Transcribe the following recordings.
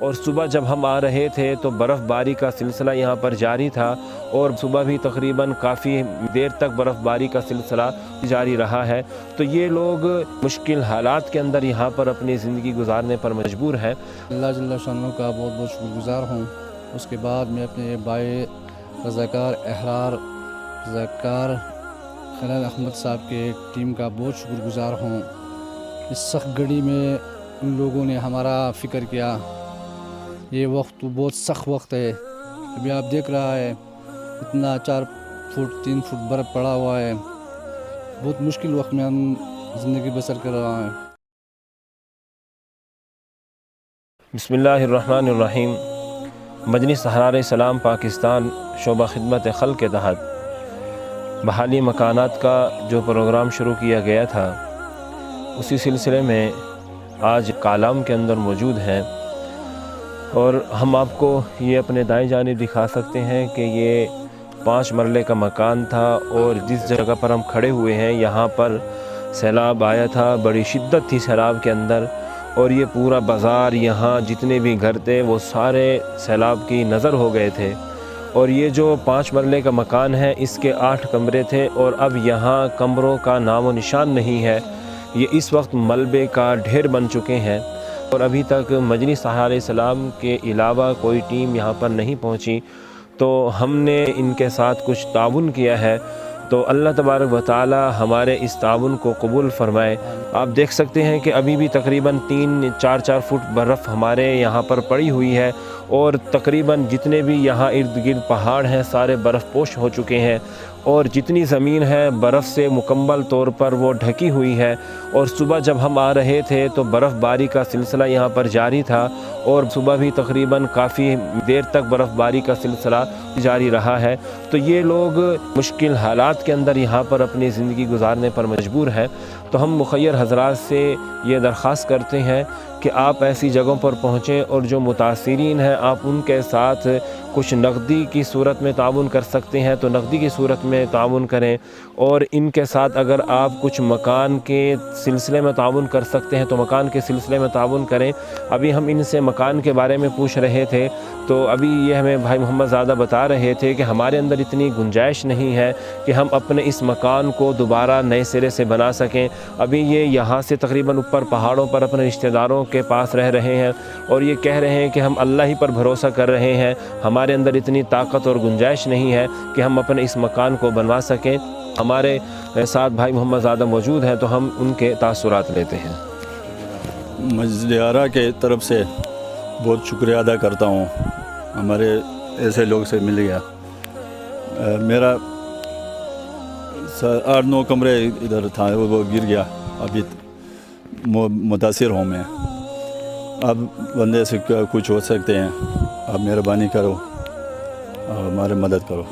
اور صبح جب ہم آ رہے تھے تو برف باری کا سلسلہ یہاں پر جاری تھا، اور صبح بھی تقریباً کافی دیر تک برف باری کا سلسلہ جاری رہا ہے۔ تو یہ لوگ مشکل حالات کے اندر یہاں پر اپنی زندگی گزارنے پر مجبور ہیں۔ اللہ جل شانہ کا بہت بہت شکر گزار ہوں۔ اس کے بعد میں اپنے بھائی رضاکار احرار رضاکار خلیل احمد صاحب کے ٹیم کا بہت شکر گزار ہوں۔ اس سخت گھڑی میں ان لوگوں نے ہمارا فکر کیا۔ یہ وقت بہت سخت وقت ہے، ابھی آپ دیکھ رہا ہے اتنا 4 فٹ 3 فٹ برف پڑا ہوا ہے۔ بہت مشکل وقت میں ہم زندگی بسر کر رہا ہیں۔ بسم اللہ الرحمن الرحیم۔ مجلس احرار اسلام پاکستان شعبہ خدمت خلق کے تحت بحالی مکانات کا جو پروگرام شروع کیا گیا تھا، اسی سلسلے میں آج کالام کے اندر موجود ہیں، اور ہم آپ کو یہ اپنے دائیں جانب دکھا سکتے ہیں کہ یہ 5 مرلے کا مکان تھا، اور جس جگہ پر ہم کھڑے ہوئے ہیں یہاں پر سیلاب آیا تھا، بڑی شدت تھی سیلاب کے اندر، اور یہ پورا بازار یہاں جتنے بھی گھر تھے وہ سارے سیلاب کی نظر ہو گئے تھے۔ اور یہ جو 5 مرلے کا مکان ہے اس کے 8 کمرے تھے، اور اب یہاں کمروں کا نام و نشان نہیں ہے، یہ اس وقت ملبے کا ڈھیر بن چکے ہیں، اور ابھی تک مجلس احرار اسلام کے علاوہ کوئی ٹیم یہاں پر نہیں پہنچی۔ تو ہم نے ان کے ساتھ کچھ تعاون کیا ہے، تو اللہ تبارک و تعالی ہمارے اس تعاون کو قبول فرمائے۔ آپ دیکھ سکتے ہیں کہ ابھی بھی تقریباً 3-4 فٹ برف ہمارے یہاں پر پڑی ہوئی ہے، اور تقریباً جتنے بھی یہاں ارد گرد پہاڑ ہیں سارے برف پوش ہو چکے ہیں، اور جتنی زمین ہے برف سے مکمل طور پر وہ ڈھکی ہوئی ہے۔ اور صبح جب ہم آ رہے تھے تو برف باری کا سلسلہ یہاں پر جاری تھا، اور صبح بھی تقریباً کافی دیر تک برف باری کا سلسلہ جاری رہا ہے۔ تو یہ لوگ مشکل حالات کے اندر یہاں پر اپنی زندگی گزارنے پر مجبور ہیں۔ تو ہم مخیر حضرات سے یہ درخواست کرتے ہیں کہ آپ ایسی جگہوں پر پہنچیں، اور جو متاثرین ہیں آپ ان کے ساتھ کچھ نقدی کی صورت میں تعاون کر سکتے ہیں تو نقدی کی صورت میں تعاون کریں، اور ان کے ساتھ اگر آپ کچھ مکان کے سلسلے میں تعاون کر سکتے ہیں تو مکان کے سلسلے میں تعاون کریں۔ ابھی ہم ان سے مکان کے بارے میں پوچھ رہے تھے، تو ابھی یہ ہمیں بھائی محمد زادہ بتا رہے تھے کہ ہمارے اندر اتنی گنجائش نہیں ہے کہ ہم اپنے اس مکان کو دوبارہ نئے سرے سے بنا سکیں۔ ابھی یہ یہاں سے تقریباً اوپر پہاڑوں پر اپنے رشتہ داروں کے پاس رہ رہے ہیں، اور یہ کہہ رہے ہیں کہ ہم اللہ ہی پر بھروسہ کر رہے ہیں، ہمارے اندر اتنی طاقت اور گنجائش نہیں ہے کہ ہم اپنے اس مکان کو بنوا سکیں۔ ہمارے ساتھ بھائی محمد زادہ موجود ہیں تو ہم ان کے تاثرات لیتے ہیں۔ مسجد احرار کے طرف سے بہت شکریہ ادا کرتا ہوں، ہمارے ایسے لوگ سے مل گیا۔ میرا 8-9 کمرے ادھر تھا، وہ گر گیا، ابھی متاثر ہوں میں۔ اب بندے سے کچھ ہو سکتے ہیں، آپ مہربانی کرو اور ہمارے مدد کرو۔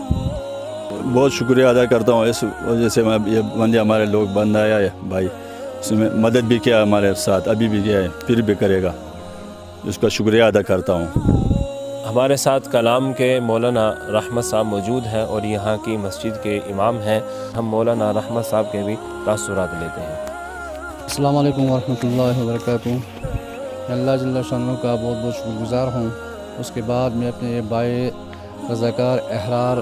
بہت شکریہ ادا کرتا ہوں، اس وجہ سے میں یہ بندے ہمارے لوگ بند آیا ہے بھائی، اس میں مدد بھی کیا ہمارے ساتھ، ابھی بھی کیا ہے، پھر بھی کرے گا، اس کا شکریہ ادا کرتا ہوں۔ ہمارے ساتھ کلام کے مولانا رحمت صاحب موجود ہیں، اور یہاں کی مسجد کے امام ہیں۔ ہم مولانا رحمت صاحب کے بھی تاثرات لیتے ہیں۔ السلام علیکم ورحمۃ اللہ وبرکاتہ۔ اللہ جل شانہ کا بہت بہت شکر گزار ہوں۔ اس کے بعد میں اپنے بھائی رضاکار احرار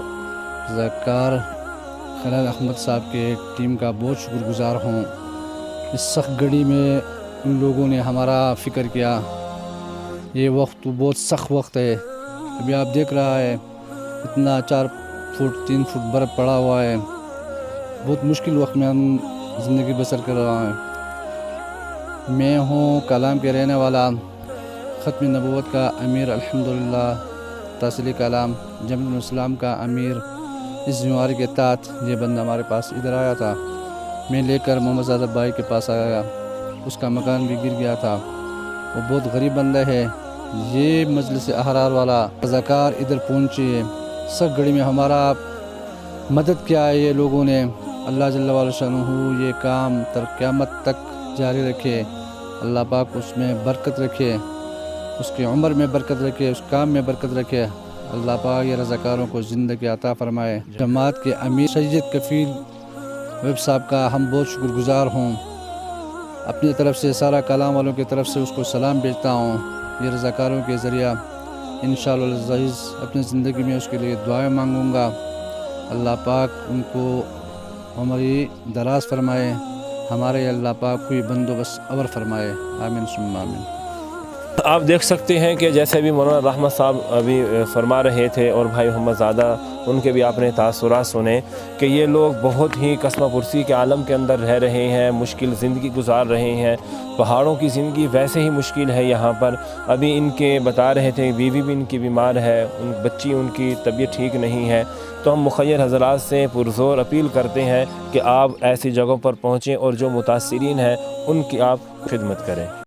رضاکار خلیل احمد صاحب کے ٹیم کا بہت شکر گزار ہوں۔ اس سخت گھڑی میں ان لوگوں نے ہمارا فکر کیا۔ یہ وقت بہت سخت وقت ہے، ابھی آپ دیکھ رہا ہے اتنا 4 فٹ 3 فٹ برف پڑا ہوا ہے۔ بہت مشکل وقت میں ہم زندگی بسر کر رہا ہیں۔ میں ہوں کلام کے رہنے والا، ختم نبوت کا امیر، الحمدللہ تحصیلی کلام جامعۃ الاسلام کا امیر۔ اس ذمہ داری کے تحت یہ بندہ ہمارے پاس ادھر آیا تھا، میں لے کر محمد زادہ بھائی کے پاس آیا، اس کا مکان بھی گر گیا تھا، وہ بہت غریب بندہ ہے۔ یہ مجلس احرار والا رضاکار ادھر پہنچے، سخت گھڑی میں ہمارا مدد کیا ہے یہ لوگوں نے۔ اللہ جل شانہ یہ کام تر قیامت تک جاری رکھے، اللہ پاک اس میں برکت رکھے، اس کی عمر میں برکت رکھے، اس کام میں برکت رکھے۔ اللہ پاک یہ رضاکاروں کو زندگی عطا فرمائے۔ جماعت کے امیر سید کفیل ویب صاحب کا ہم بہت شکر گزار ہوں، اپنی طرف سے سارا کلام والوں کی طرف سے اس کو سلام بھیجتا ہوں۔ یہ رضاکاروں کے ذریعہ انشاءاللہ العزیز اپنی زندگی میں اس کے لیے دعائیں مانگوں گا۔ اللہ پاک ان کو عمری دراز فرمائے، ہمارے اللہ پاک کوئی بندوبست اور فرمائے، آمین ثم آمین۔ آپ دیکھ سکتے ہیں کہ جیسے بھی مولانا رحمت صاحب ابھی فرما رہے تھے اور بھائی محمد زادہ ان کے بھی آپ نے تاثرات سنے کہ یہ لوگ بہت ہی قسمہ پرسی کے عالم کے اندر رہ رہے ہیں، مشکل زندگی گزار رہے ہیں، پہاڑوں کی زندگی ویسے ہی مشکل ہے یہاں پر۔ ابھی ان کے بتا رہے تھے بیوی بھی ان کی بیمار ہے، بچی ان کی طبیعت ٹھیک نہیں ہے، تو ہم مخیر حضرات سے پرزور اپیل کرتے ہیں کہ آپ ایسی جگہوں پر پہنچیں اور جو متاثرین ہیں ان کی آپ خدمت کریں۔